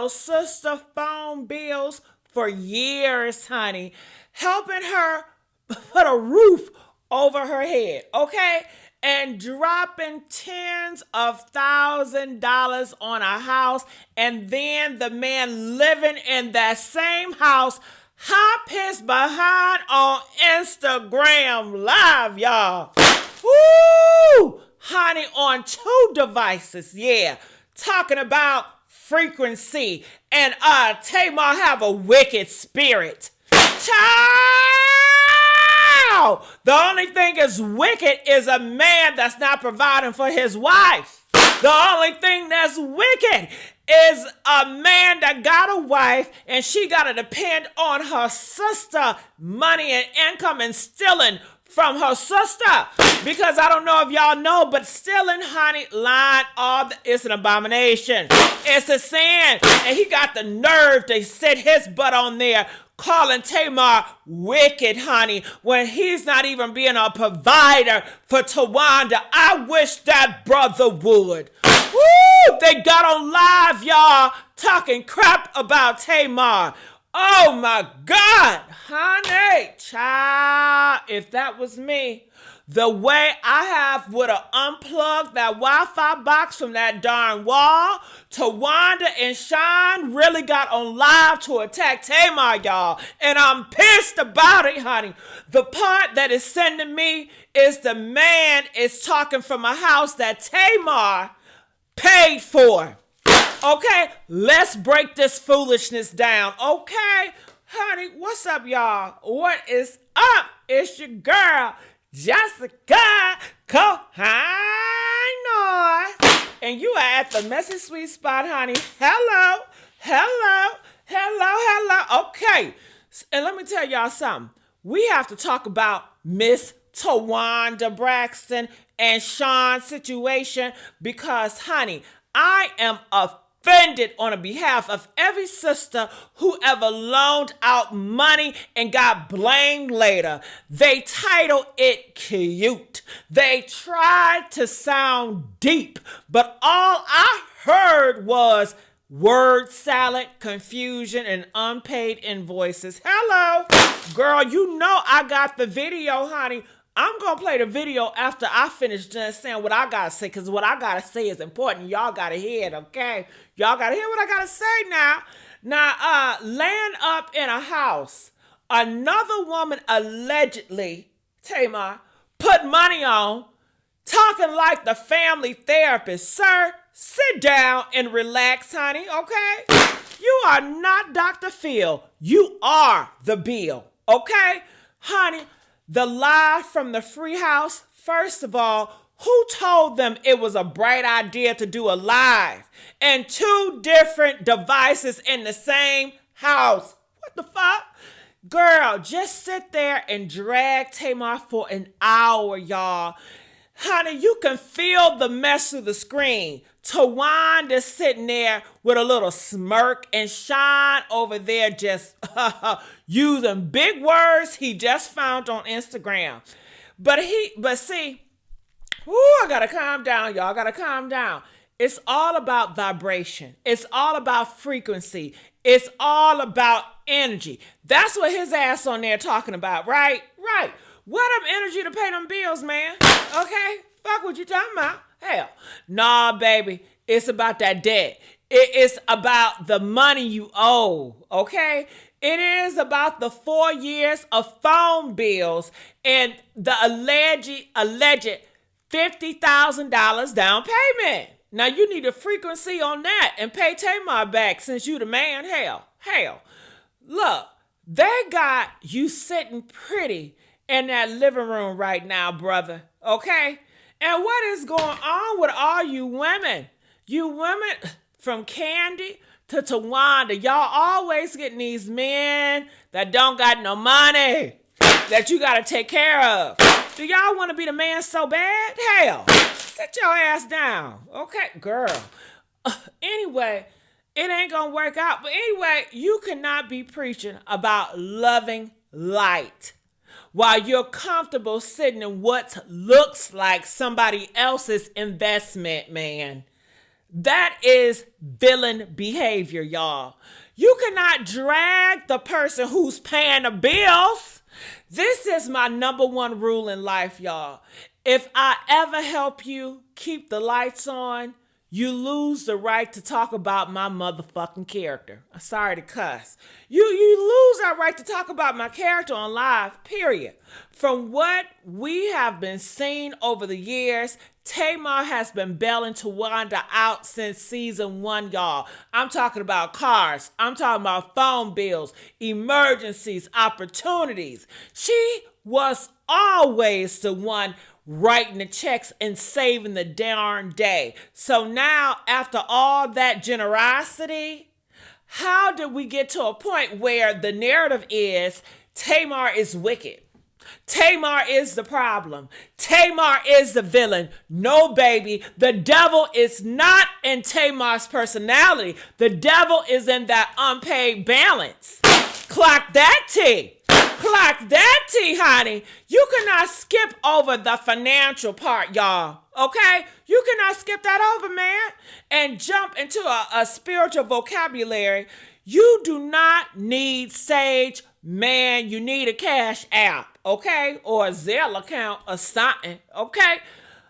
your sister phone bills for years, honey, helping her put a roof over her head, okay? And dropping tens of $1,000s on a house, and then the man living in that same house, hop his behind on Instagram Live, y'all. Woo! Honey, on 2 devices, yeah. Talking about frequency. And Tamar have a wicked spirit. Child! The only thing is wicked is a man that's not providing for his wife. The only thing that's wicked is a man that got a wife and she got to depend on her sister money and income and stealing from her sister. Because I don't know if y'all know, but stealing, honey, lying, it's an abomination. It's a sin. And he got the nerve to sit his butt on there calling Tamar wicked, honey, when he's not even being a provider for Towanda. I wish that brother would. Woo! They got on live, y'all, talking crap about Tamar. Oh my God, honey, child, if that was me, the way I would have unplugged that Wi-Fi box from that darn wall, Towanda and Shaun really got on live to attack Tamar, y'all. And I'm pissed about it, honey. The part that is sending me is the man is talking from a house that Tamar paid for. Okay, let's break this foolishness down. Okay, honey, what's up, y'all? What is up? It's your girl, Jessica Kohinoy. And you are at the Messy Sweet Spot, honey. Hello. Okay, and let me tell y'all something. We have to talk about Miss Towanda Braxton and Shaun's situation because, honey, I am offended on the behalf of every sister who ever loaned out money and got blamed later. They title it cute. They tried to sound deep, but all I heard was word salad, confusion, and unpaid invoices. Hello, girl, you know I got the video, honey. I'm going to play the video after I finish just saying what I got to say, because what I got to say is important. Y'all got to hear it, okay? Y'all got to hear what I got to say now. Now, laying up in a house, another woman allegedly, Tamar, put money on, talking like the family therapist. Sir, sit down and relax, honey, okay? You are not Dr. Phil. You are the bill, okay? Honey, the lie from the free house, first of all, who told them it was a bright idea to do a live and 2 different devices in the same house? What the fuck? Girl, just sit there and drag Tamar for an hour, y'all. Honey, you can feel the mess through the screen. Towanda sitting there with a little smirk and Shaun over there just using big words he just found on Instagram. But see, I gotta calm down, y'all. I gotta calm down. It's all about vibration. It's all about frequency. It's all about energy. That's what his ass on there talking about, right? Right. What up energy to pay them bills, man? Okay? Fuck what you talking about. Hell. Nah, baby. It's about that debt. It's about the money you owe. Okay? It is about the 4 years of phone bills and the alleged $50,000 down payment. Now you need a frequency on that and pay Tamar back since you the man. Hell. Look, they got you sitting pretty in that living room right now, brother. Okay? And what is going on with all you women? You women from Candy to Towanda, y'all always getting these men that don't got no money that you got to take care of. Do y'all want to be the man so bad? Hell, sit your ass down. Okay, girl. Anyway, it ain't going to work out. But anyway, you cannot be preaching about loving light while you're comfortable sitting in what looks like somebody else's investment, man. That is villain behavior, y'all. You cannot drag the person who's paying the bills. This is my number one rule in life, y'all. If I ever help you keep the lights on, you lose the right to talk about my motherfucking character. I'm sorry to cuss. You lose that right to talk about my character on live, period. From what we have been seeing over the years, Tamar has been bailing Towanda out since season 1, y'all. I'm talking about cars. I'm talking about phone bills, emergencies, opportunities. She was always the one writing the checks and saving the darn day. So now, after all that generosity, how did we get to a point where the narrative is Tamar is wicked? Tamar is the problem. Tamar is the villain. No, baby. The devil is not in Tamar's personality. The devil is in that unpaid balance. Clock that T. Clock that T, honey. You cannot skip over the financial part, y'all. Okay? You cannot skip that over, man. And jump into a spiritual vocabulary. You do not need sage, man. You need a cash app, okay? Or a Zelle account or something, okay?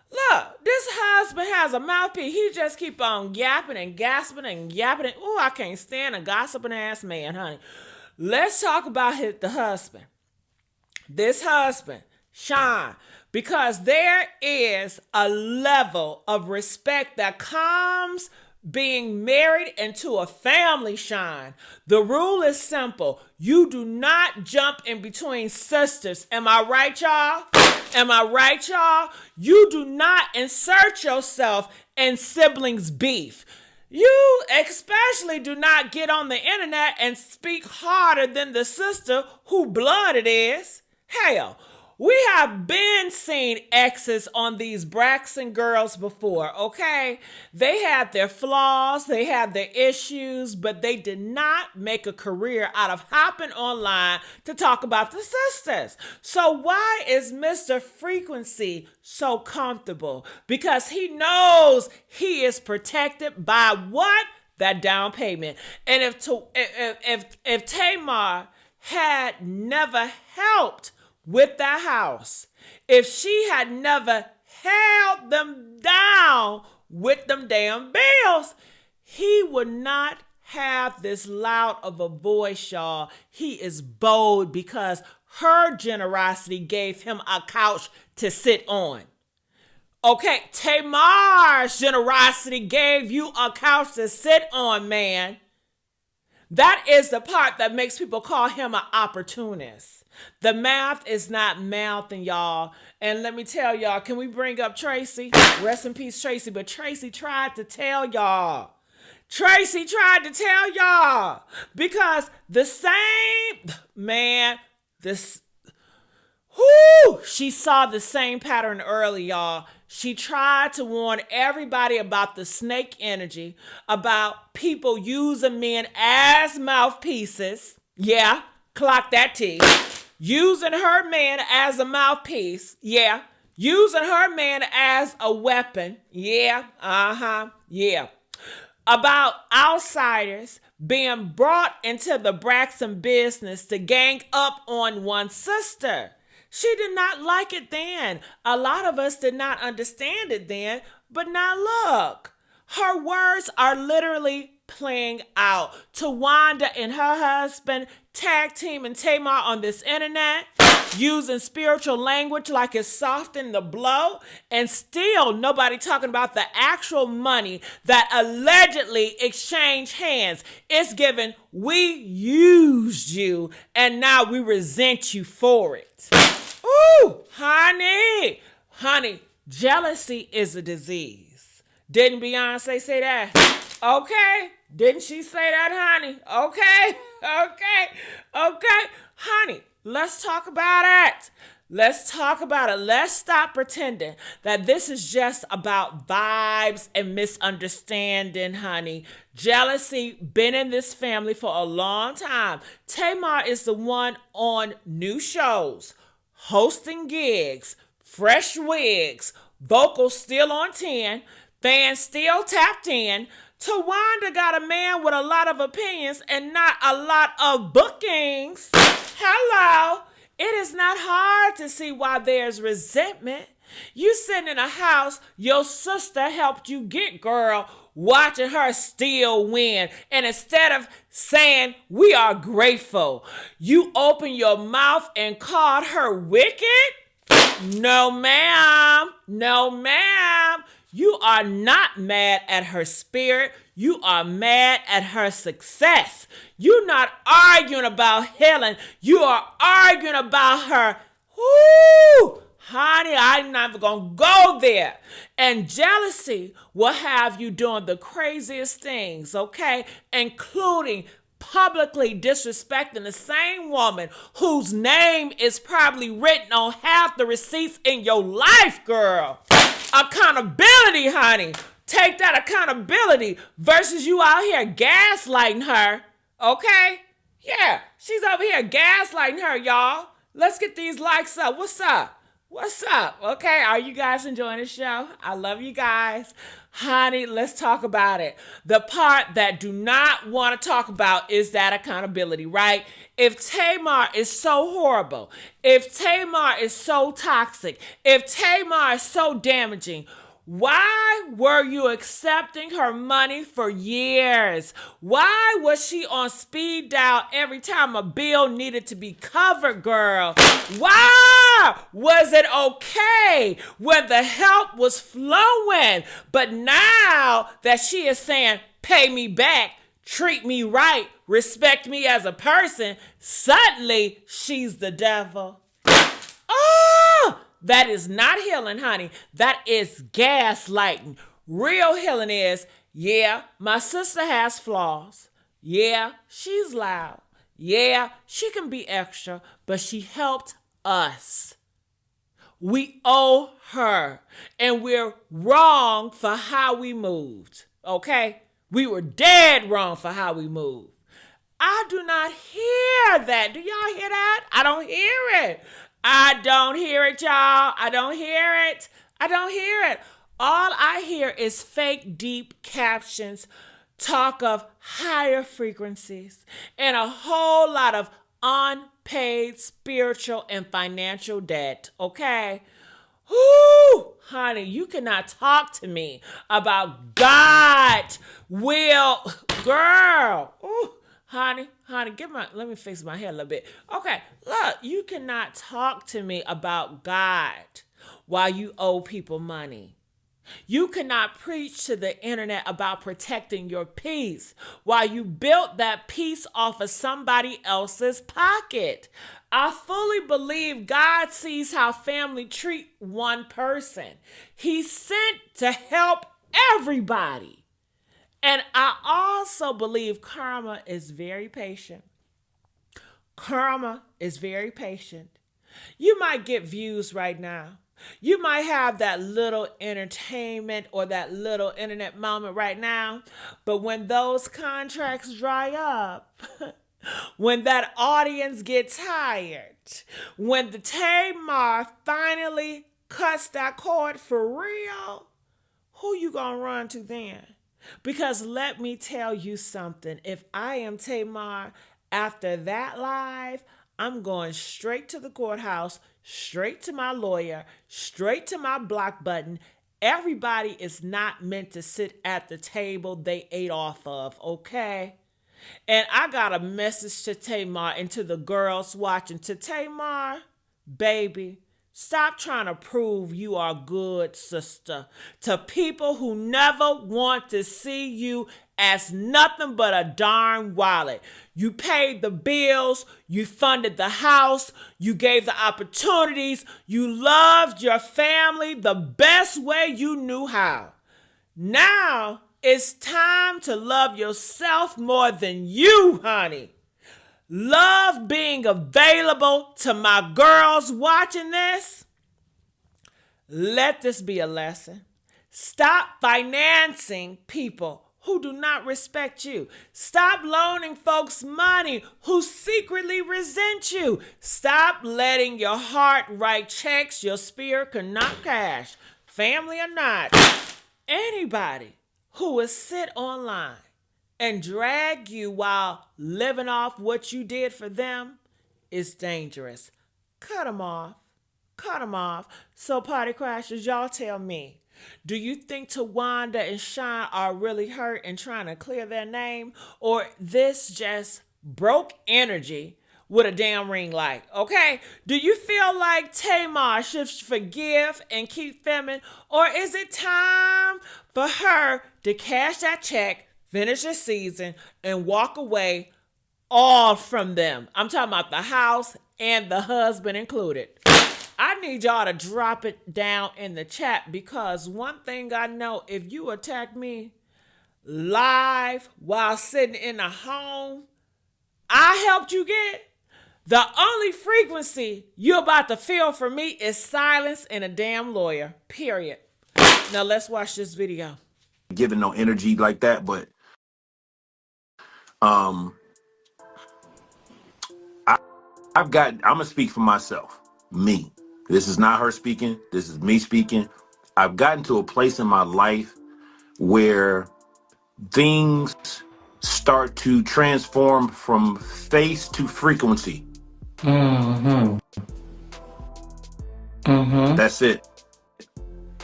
Look, this husband has a mouthpiece. He just keep on yapping and gasping and yapping. Ooh, I can't stand a gossiping ass man, honey. Let's talk about the husband. This husband, Shaun, because there is a level of respect that comes being married into a family, Shaun. The rule is simple. You do not jump in between sisters. Am I right, y'all? Am I right, y'all? You do not insert yourself in siblings' beef. You especially do not get on the internet and speak harder than the sister who blood it is. Hell, we have been seeing exes on these Braxton girls before, okay? They had their flaws, they had their issues, but they did not make a career out of hopping online to talk about the sisters. So why is Mr. Frequency so comfortable? Because he knows he is protected by what? That down payment. And if Tamar had never helped with that house, if she had never held them down with them damn bills, he would not have this loud of a voice, y'all. He is bold because her generosity gave him a couch to sit on. Okay, Tamar's generosity gave you a couch to sit on, man. That is the part that makes people call him an opportunist. The math is not mouthing, y'all. And let me tell y'all, can we bring up Tracy? Rest in peace, Tracy. But Tracy tried to tell y'all. Tracy tried to tell y'all. Because the same, man, she saw the same pattern early, y'all. She tried to warn everybody about the snake energy, about people using men as mouthpieces. Yeah, clock that T. Using her man as a mouthpiece. Yeah. Using her man as a weapon. Yeah. Yeah. About outsiders being brought into the Braxton business to gang up on one sister. She did not like it then. A lot of us did not understand it then. But now look, her words are literally playing out. Towanda and her husband tag team and Tamar on this internet, using spiritual language like it's softening the blow, and still nobody talking about the actual money that allegedly exchanged hands. It's given, we used you and now we resent you for it. Ooh, honey, jealousy is a disease. Didn't Beyonce say that? Okay. Didn't she say that, honey? Okay. Honey, let's talk about it. Let's talk about it. Let's stop pretending that this is just about vibes and misunderstanding, honey. Jealousy been in this family for a long time. Tamar is the one on new shows, hosting gigs, fresh wigs, vocals still on 10, Fans still tapped in. Towanda got a man with a lot of opinions and not a lot of bookings. Hello. It is not hard to see why there's resentment. You sitting in a house your sister helped you get, girl, watching her still win. And instead of saying, we are grateful, you open your mouth and called her wicked? No, ma'am. No, ma'am. You are not mad at her spirit. You are mad at her success. You're not arguing about Helen. You are arguing about her. Woo! Honey, I'm not even going to go there. And jealousy will have you doing the craziest things, okay? Including publicly disrespecting the same woman whose name is probably written on half the receipts in your life, girl. Accountability, honey. Take that accountability versus you out here gaslighting her, okay? Yeah, she's over here gaslighting her, y'all. Let's get these likes up. What's up? What's up? Okay, are you guys enjoying the show? I love you guys. Honey, let's talk about it. The part that do not want to talk about is that accountability, right? If Tamar is so horrible, if Tamar is so toxic, if Tamar is so damaging, why were you accepting her money for years? Why was she on speed dial every time a bill needed to be covered, girl? Why was it okay when the help was flowing? But now that she is saying, pay me back, treat me right, respect me as a person, suddenly she's the devil. Oh! That is not healing, honey. That is gaslighting. Real healing is, yeah, my sister has flaws. Yeah, she's loud. Yeah, she can be extra, but she helped us. We owe her, and we're wrong for how we moved, okay? We were dead wrong for how we moved. I do not hear that. Do y'all hear that? I don't hear it. I don't hear it, y'all. I don't hear it. I don't hear it. All I hear is fake deep captions, talk of higher frequencies, and a whole lot of unpaid spiritual and financial debt, okay? Whoo! Honey, you cannot talk to me about God will, girl. Ooh. Honey, let me fix my hair a little bit. Okay, look, you cannot talk to me about God while you owe people money. You cannot preach to the internet about protecting your peace while you built that peace off of somebody else's pocket. I fully believe God sees how family treat one person. He's sent to help everybody. And I also believe karma is very patient. Karma is very patient. You might get views right now. You might have that little entertainment or that little internet moment right now. But when those contracts dry up, when that audience gets tired, when the Tamar finally cuts that cord for real, who you gonna run to then? Because let me tell you something. If I am Tamar, after that live, I'm going straight to the courthouse, straight to my lawyer, straight to my block button. Everybody is not meant to sit at the table they ate off of, okay? And I got a message to Tamar and to the girls watching. To Tamar, baby, stop trying to prove you are good, sister, to people who never want to see you as nothing but a darn wallet. You paid the bills, you funded the house, you gave the opportunities, you loved your family the best way you knew how. Now it's time to love yourself more than you, honey. Love being available to my girls watching this. Let this be a lesson. Stop financing people who do not respect you. Stop loaning folks money who secretly resent you. Stop letting your heart write checks your spirit cannot cash, family or not. Anybody who will sit online and drag you while living off what you did for them is dangerous. Cut them off. Cut them off. So, party crashers, y'all tell me. Do you think Towanda and Shaun are really hurt and trying to clear their name? Or this just broke energy with a damn ring light? Okay? Do you feel like Tamar should forgive and keep filming? Or is it time for her to cash that check, finish the season, and walk away all from them? I'm talking about the house and the husband included. I need y'all to drop it down in the chat, because one thing I know, if you attack me live while sitting in a home I helped you get, the only frequency you're about to feel from me is silence and a damn lawyer. Period. Now let's watch this video. Giving no energy like that, but um I'm gonna speak for myself. Me. This is not her speaking. This is me speaking. I've gotten to a place in my life where things start to transform from face to frequency. Mm-hmm. Mm-hmm. That's it.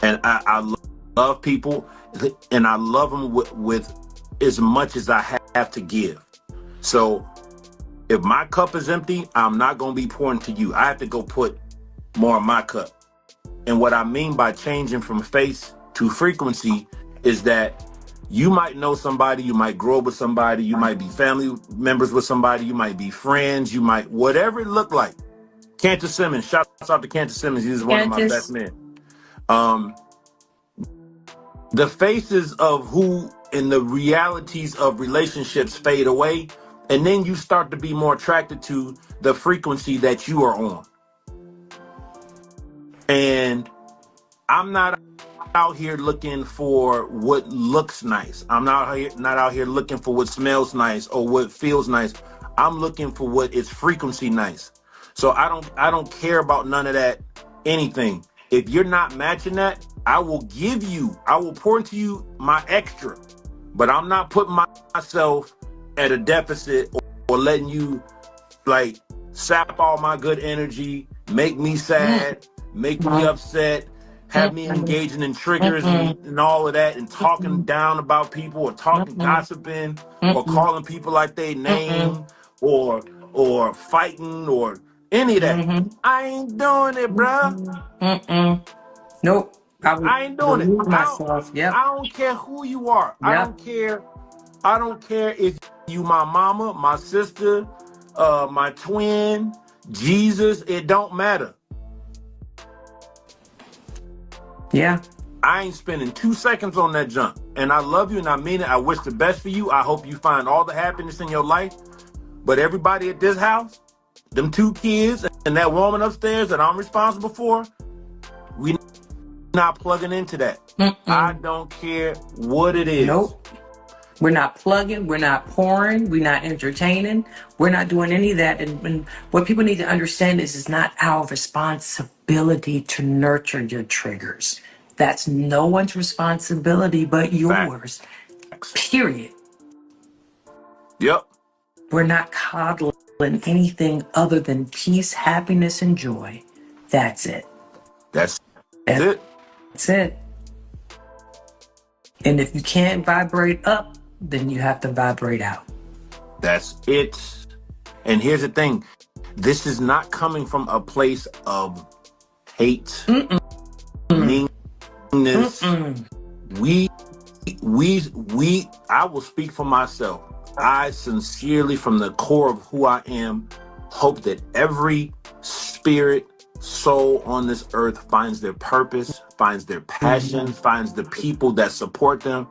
And I love people, and I love them with as much as I have to give. So if my cup is empty, I'm not going to be pouring to you. I have to go put more in my cup. And what I mean by changing from face to frequency is that you might know somebody, you might grow up with somebody, you might be family members with somebody, you might be friends, you might, whatever it look like. Cantor Simmons, shout out to Cantor Simmons. He's one of my best men. The faces of who and the realities of relationships fade away. And then you start to be more attracted to the frequency that you are on. And I'm not out here looking for what looks nice. I'm not out here looking for what smells nice or what feels nice. I'm looking for what is frequency nice. So I don't care about none of that anything. If you're not matching that, I will pour into you my extra. But I'm not putting myself at a deficit or letting you like sap all my good energy, make me sad, make me upset, have me engaging in triggers and all of that, and talking down about people or talking gossiping or calling people like they name or fighting or any of that. I ain't doing it, bruh. Nope. I ain't doing it. Myself. Yep. I don't care who you are. Yep. I don't care if you my mama, my sister, my twin, Jesus. It don't matter. Yeah. I ain't spending 2 seconds on that junk. And I love you and I mean it. I wish the best for you. I hope you find all the happiness in your life. But everybody at this house, them 2 kids and that woman upstairs that I'm responsible for, we not plugging into that. I don't care what it is. Nope. We're not plugging. We're not pouring. We're not entertaining. We're not doing any of that. And what people need to understand is it's not our responsibility to nurture your triggers. That's no one's responsibility but yours. Period. Yep. We're not coddling anything other than peace, happiness, and joy. That's it. That's it. That's it. And if you can't vibrate up, then you have to vibrate out. That's it. And here's the thing. This is not coming from a place of hate, meanness. I will speak for myself. I sincerely, from the core of who I am, hope that every spirit, soul on this earth finds their purpose, finds their passion, finds the people that support them,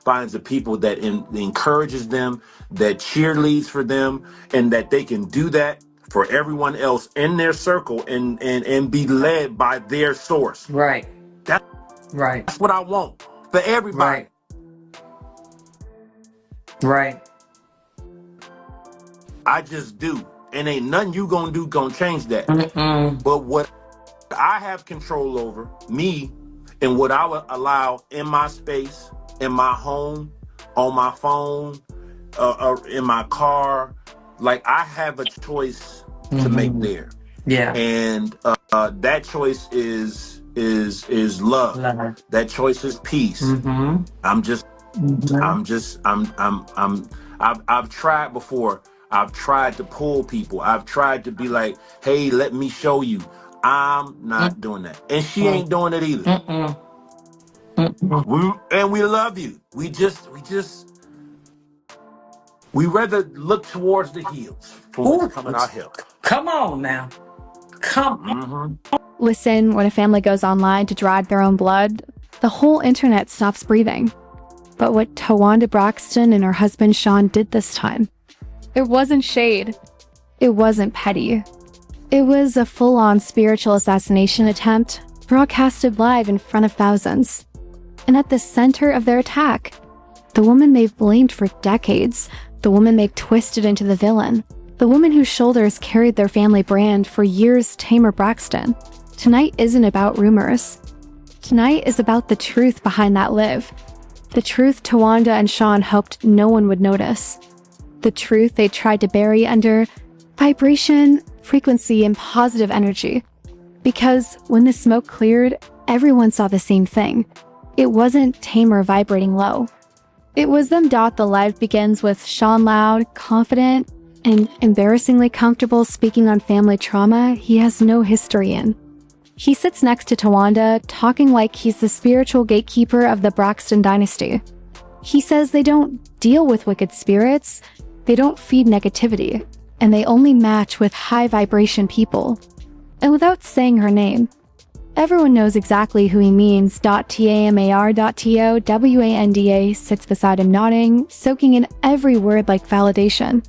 finds the people that encourages them, that cheerleads for them, and that they can do that for everyone else in their circle and be led by their source. Right. That's what I want for everybody. Right. I just do. And ain't nothing you gonna change that. But what I have control over, me, and what I would allow in my space, in my home, on my phone, in my car. Like, I have a choice to make there. Yeah. And that choice is love. That choice is peace. I've tried before. I've tried to pull people. I've tried to be like, hey, let me show you. I'm not doing that. And she ain't doing it either. We love you. We rather look towards the hills for what's coming our help. Come on now. Come on. Listen, when a family goes online to drag their own blood, the whole internet stops breathing. But what Towanda Braxton and her husband Shaun did this time, it wasn't shade. It wasn't petty. It was a full-on spiritual assassination attempt, broadcasted live in front of thousands. And at the center of their attack, the woman they've blamed for decades, the woman they've twisted into the villain, the woman whose shoulders carried their family brand for years, Tamar Braxton. Tonight isn't about rumors. Tonight is about the truth behind that live. The truth Towanda and Shaun hoped no one would notice. The truth they tried to bury under vibration, frequency, and positive energy. Because when the smoke cleared, everyone saw the same thing. It wasn't Tamar vibrating low. It was them. The live begins with Shaun loud, confident, and embarrassingly comfortable speaking on family trauma he has no history in. He sits next to Towanda, talking like he's the spiritual gatekeeper of the Braxton dynasty. He says they don't deal with wicked spirits, they don't feed negativity, and they only match with high vibration people. And without saying her name, everyone knows exactly who he means. Tamar.Towanda sits beside him nodding, soaking in every word like validation.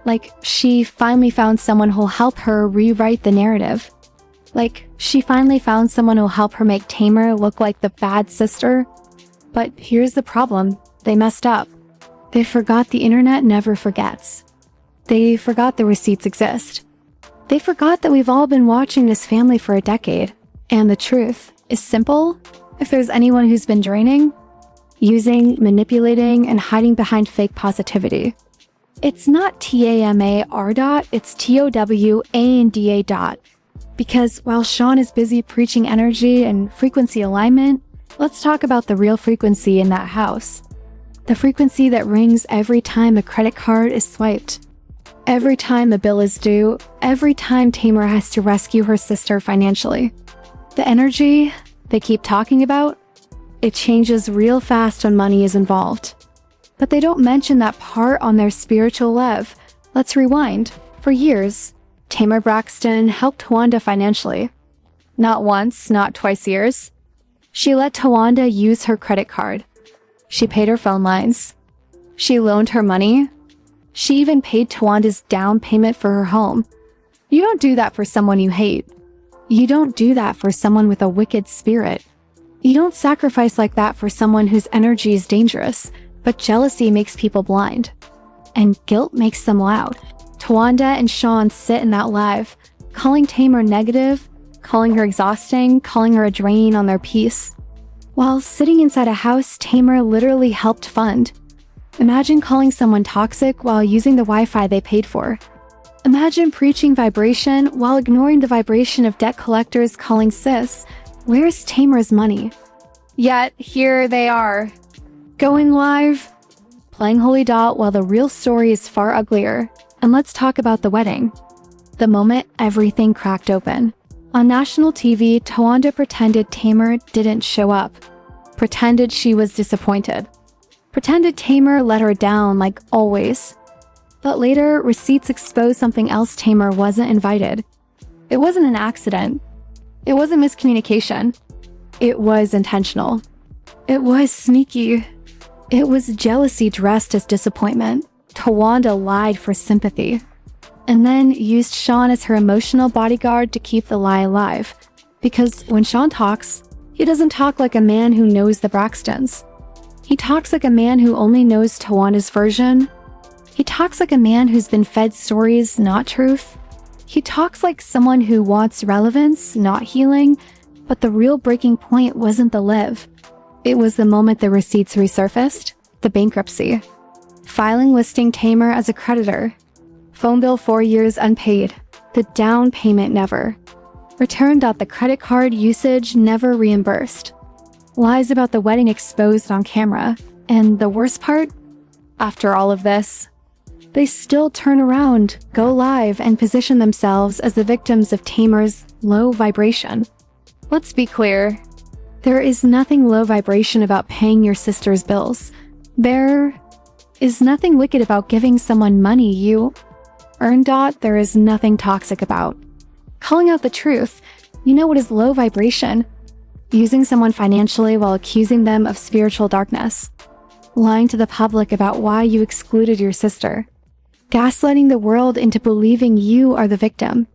Like she finally found someone who'll help her rewrite the narrative. Like she finally found someone who'll help her make Tamar look like the bad sister. But here's the problem. They messed up. They forgot the internet never forgets. They forgot the receipts exist. They forgot that we've all been watching this family for a decade. And the truth is simple. If there's anyone who's been draining, using, manipulating, and hiding behind fake positivity, it's not Tamar. It's Towanda. Because while Shaun is busy preaching energy and frequency alignment, let's talk about the real frequency in that house. The frequency that rings every time a credit card is swiped. Every time a bill is due. Every time Tamar has to rescue her sister financially. The energy they keep talking about, it changes real fast when money is involved. But they don't mention that part on their spiritual lev. Let's rewind. For years, Tamar Braxton helped Towanda financially. Not once, not twice years. She let Towanda use her credit card. She paid her phone lines. She loaned her money. She even paid Tawanda's down payment for her home. You don't do that for someone you hate. You don't do that for someone with a wicked spirit. You don't sacrifice like that for someone whose energy is dangerous, but jealousy makes people blind. And guilt makes them loud. Towanda and Shaun sit in that live, calling Tamar negative, calling her exhausting, calling her a drain on their peace. While sitting inside a house Tamar literally helped fund. Imagine calling someone toxic while using the Wi-Fi they paid for. Imagine preaching vibration while ignoring the vibration of debt collectors calling sis, where's Tamar's money? Yet, here they are, going live, playing Holy Dot while the real story is far uglier. And let's talk about the wedding. The moment everything cracked open. On national TV, Towanda pretended Tamar didn't show up. Pretended she was disappointed. Pretended Tamar let her down like always. But later, receipts exposed something else. Tamar wasn't invited. It wasn't an accident. It wasn't miscommunication. It was intentional. It was sneaky. It was jealousy dressed as disappointment. Towanda lied for sympathy. And then used Shaun as her emotional bodyguard to keep the lie alive. Because when Shaun talks, he doesn't talk like a man who knows the Braxtons. He talks like a man who only knows Tawanda's version. He talks like a man who's been fed stories, not truth. He talks like someone who wants relevance, not healing, But the real breaking point wasn't the live. It was the moment the receipts resurfaced, the bankruptcy. Filing listing Tamar as a creditor. Phone bill 4 years unpaid. The down payment never. Returned out the credit card usage never reimbursed. Lies about the wedding exposed on camera. And the worst part? After all of this, they still turn around, go live, and position themselves as the victims of Tamar's low vibration. Let's be clear. There is nothing low vibration about paying your sister's bills. There is nothing wicked about giving someone money you earned. There is nothing toxic about calling out the truth. You know what is low vibration? Using someone financially while accusing them of spiritual darkness. Lying to the public about why you excluded your sister. Gaslighting the world into believing you are the victim.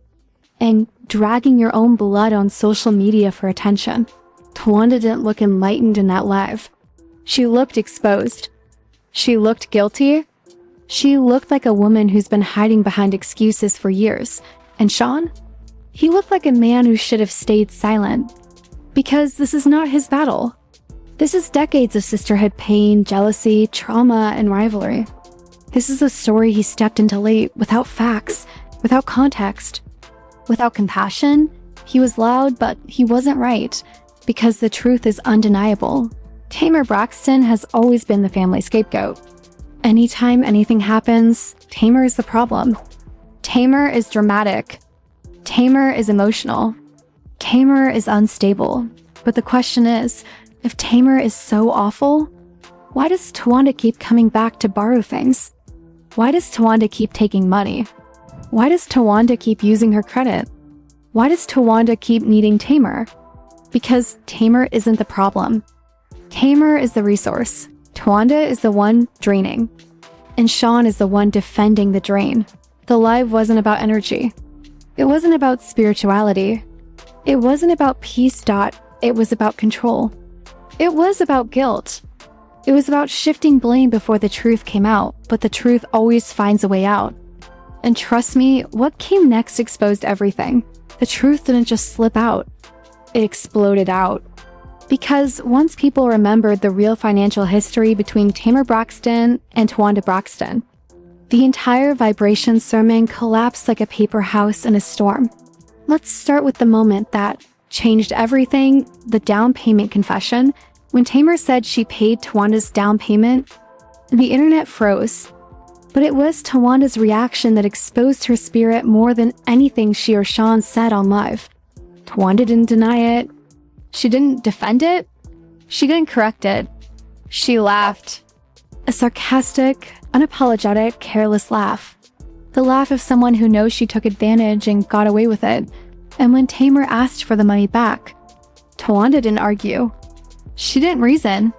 And dragging your own blood on social media for attention. Towanda didn't look enlightened in that live. She looked exposed. She looked guilty. She looked like a woman who's been hiding behind excuses for years. And Shaun? He looked like a man who should have stayed silent. Because this is not his battle. This is decades of sisterhood pain, jealousy, trauma, and rivalry. This is a story he stepped into late, without facts, without context, without compassion. He was loud, but he wasn't right, because the truth is undeniable. Tamar Braxton has always been the family scapegoat. Anytime anything happens, Tamar is the problem. Tamar is dramatic. Tamar is emotional. Tamar is unstable. But the question is, if Tamar is so awful, why does Towanda keep coming back to borrow things? Why does Towanda keep taking money? Why does Towanda keep using her credit? Why does Towanda keep needing Tamar? Because Tamar isn't the problem. Tamar is the resource. Towanda is the one draining. And Shaun is the one defending the drain. The live wasn't about energy. It wasn't about spirituality. It wasn't about peace. It was about control. It was about guilt. It was about shifting blame before the truth came out, but the truth always finds a way out. And trust me, what came next exposed everything. The truth didn't just slip out. It exploded out. Because once people remembered the real financial history between Tamar Braxton and Towanda Braxton, the entire vibration sermon collapsed like a paper house in a storm. Let's start with the moment that changed everything, the down payment confession. When Tamar said she paid Towanda's down payment, the internet froze. But it was Towanda's reaction that exposed her spirit more than anything she or Shaun said on live. Towanda didn't deny it. She didn't defend it. She didn't correct it. She laughed. A sarcastic, unapologetic, careless laugh. The laugh of someone who knows she took advantage and got away with it. And when Tamar asked for the money back, Towanda didn't argue. She didn't reason.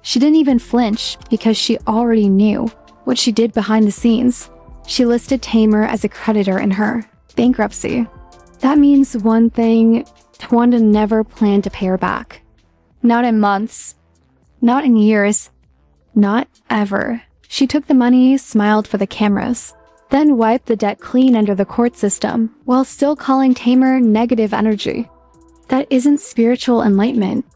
She didn't even flinch because she already knew what she did behind the scenes. She listed Tamar as a creditor in her bankruptcy. That means one thing: Towanda never planned to pay her back. Not in months. Not in years. Not ever. She took the money, smiled for the cameras, then wiped the debt clean under the court system, while still calling Tamar negative energy. That isn't spiritual enlightenment.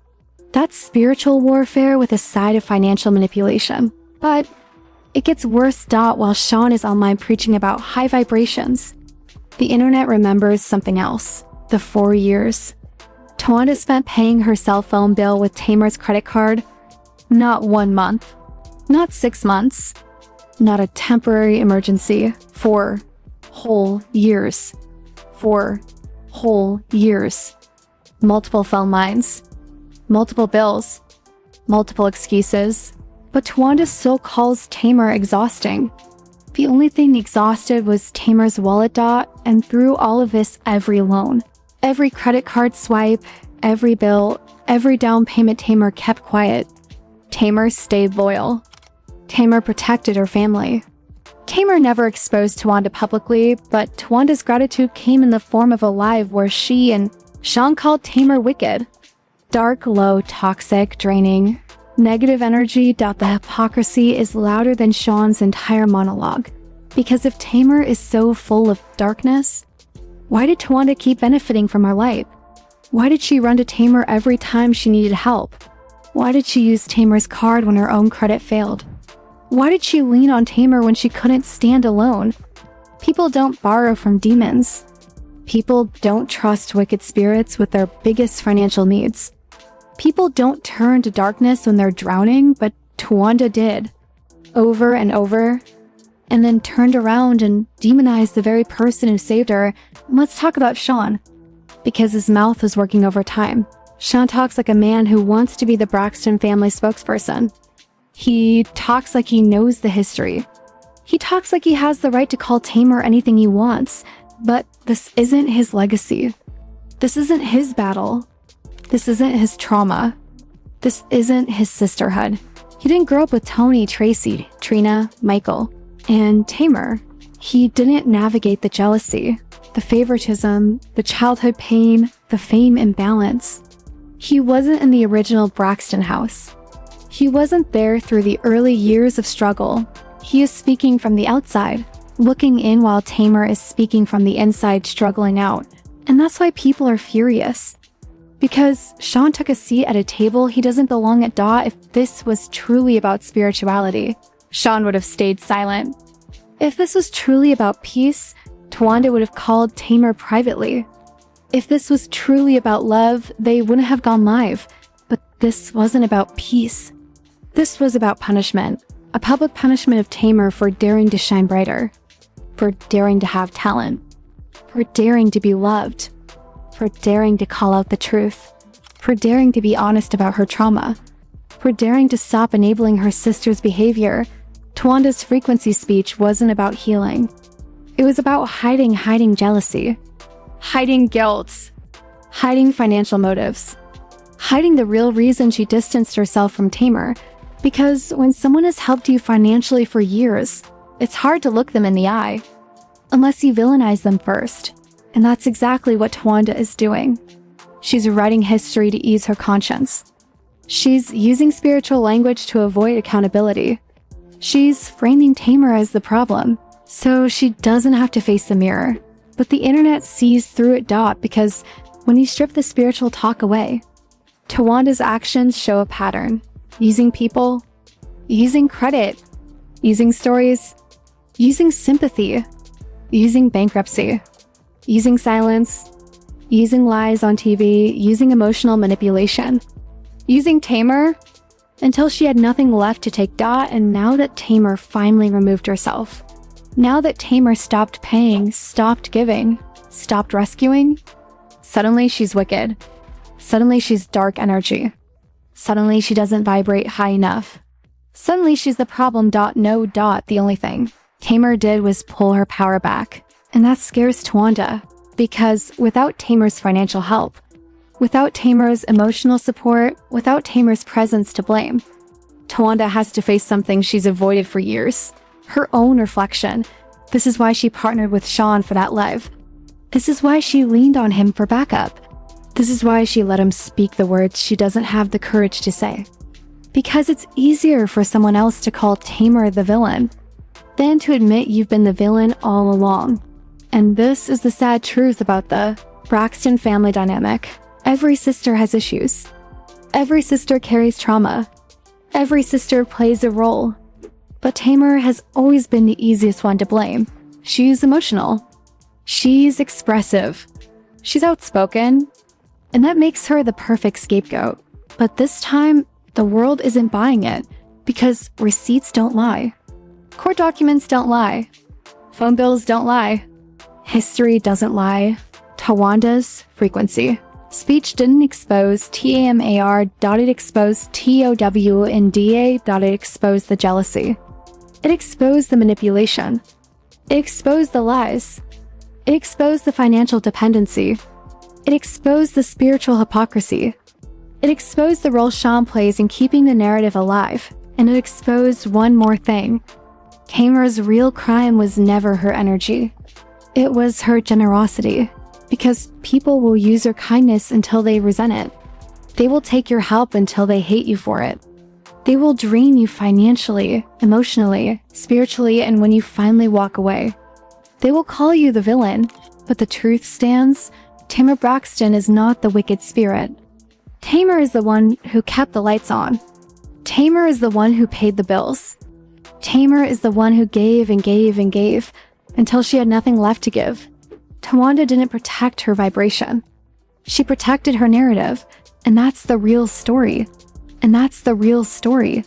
That's spiritual warfare with a side of financial manipulation. But it gets worse. While Shaun is online preaching about high vibrations, the internet remembers something else. The 4 years. Towanda spent paying her cell phone bill with Tamar's credit card. Not 1 month. Not 6 months. Not a temporary emergency. 4 whole years. 4 whole years. Multiple phone lines. Multiple bills. Multiple excuses. But Towanda still calls Tamar exhausting. The only thing exhausted was Tamar's wallet. And through all of this, every loan, every credit card swipe, every bill, every down payment, Tamar kept quiet. Tamar stayed loyal. Tamar protected her family. Tamar never exposed Towanda publicly, but Towanda's gratitude came in the form of a live where she and Shaun called Tamar wicked. Dark, low, toxic, draining, negative energy. The hypocrisy is louder than Shaun's entire monologue. Because if Tamar is so full of darkness, why did Towanda keep benefiting from her light? Why did she run to Tamar every time she needed help? Why did she use Tamar's card when her own credit failed? Why did she lean on Tamar when she couldn't stand alone? People don't borrow from demons. People don't trust wicked spirits with their biggest financial needs. People don't turn to darkness when they're drowning, but Towanda did. Over and over. And then turned around and demonized the very person who saved her. And let's talk about Shaun. Because his mouth was working overtime. Shaun talks like a man who wants to be the Braxton family spokesperson. He talks like he knows the history. He talks like he has the right to call Tamar anything he wants. But this isn't his legacy. This isn't his battle. This isn't his trauma. This isn't his sisterhood. He didn't grow up with Tony, Tracy, Trina, Michael, and Tamar. He didn't navigate the jealousy, the favoritism, the childhood pain, the fame imbalance. He wasn't in the original Braxton house. He wasn't there through the early years of struggle. He is speaking from the outside, looking in while Tamar is speaking from the inside, struggling out. And that's why people are furious. Because Shaun took a seat at a table he doesn't belong at Dot. If this was truly about spirituality, Shaun would have stayed silent. If this was truly about peace, Towanda would have called Tamar privately. If this was truly about love, they wouldn't have gone live. But this wasn't about peace. This was about punishment. A public punishment of Tamar for daring to shine brighter. For daring to have talent. For daring to be loved. For daring to call out the truth. For daring to be honest about her trauma. For daring to stop enabling her sister's behavior. Towanda's frequency speech wasn't about healing. It was about hiding jealousy. Hiding guilt. Hiding financial motives. Hiding the real reason she distanced herself from Tamar. Because when someone has helped you financially for years, it's hard to look them in the eye. Unless you villainize them first. And that's exactly what Towanda is doing. She's writing history to ease her conscience. She's using spiritual language to avoid accountability. She's framing Tamar as the problem, so she doesn't have to face the mirror. But the internet sees through it. Because when you strip the spiritual talk away, Towanda's actions show a pattern. Using people, using credit, using stories, using sympathy, using bankruptcy, using silence, using lies on TV, using emotional manipulation, using Tamar until she had nothing left to take. And now that Tamar finally removed herself, now that Tamar stopped paying, stopped giving, stopped rescuing, suddenly she's wicked. Suddenly she's dark energy. Suddenly she doesn't vibrate high enough. Suddenly she's the problem. No. The only thing Tamar did was pull her power back. And that scares Towanda. Because without Tamar's financial help, without Tamar's emotional support, without Tamar's presence to blame, Towanda has to face something she's avoided for years. Her own reflection. This is why she partnered with Shaun for that live. This is why she leaned on him for backup. This is why she let him speak the words she doesn't have the courage to say. Because it's easier for someone else to call Tamar the villain than to admit you've been the villain all along. And this is the sad truth about the Braxton family dynamic. Every sister has issues. Every sister carries trauma. Every sister plays a role. But Tamar has always been the easiest one to blame. She's emotional. She's expressive. She's outspoken. And that makes her the perfect scapegoat. But this time, the world isn't buying it. Because receipts don't lie. Court documents don't lie. Phone bills don't lie. History doesn't lie. Towanda's frequency. Speech didn't expose TAMAR. It exposed TOWNDA. It exposed the jealousy. It exposed the manipulation. It exposed the lies. It exposed the financial dependency. It exposed the spiritual hypocrisy. It exposed the role Shaun plays in keeping the narrative alive. And it exposed one more thing. Tamar's real crime was never her energy. It was her generosity. Because people will use your kindness until they resent it. They will take your help until they hate you for it. They will drain you financially, emotionally, spiritually, and when you finally walk away, they will call you the villain. But the truth stands, Tamar Braxton is not the wicked spirit. Tamar is the one who kept the lights on. Tamar is the one who paid the bills. Tamar is the one who gave and gave and gave until she had nothing left to give. Towanda didn't protect her vibration. She protected her narrative, and that's the real story. And that's the real story.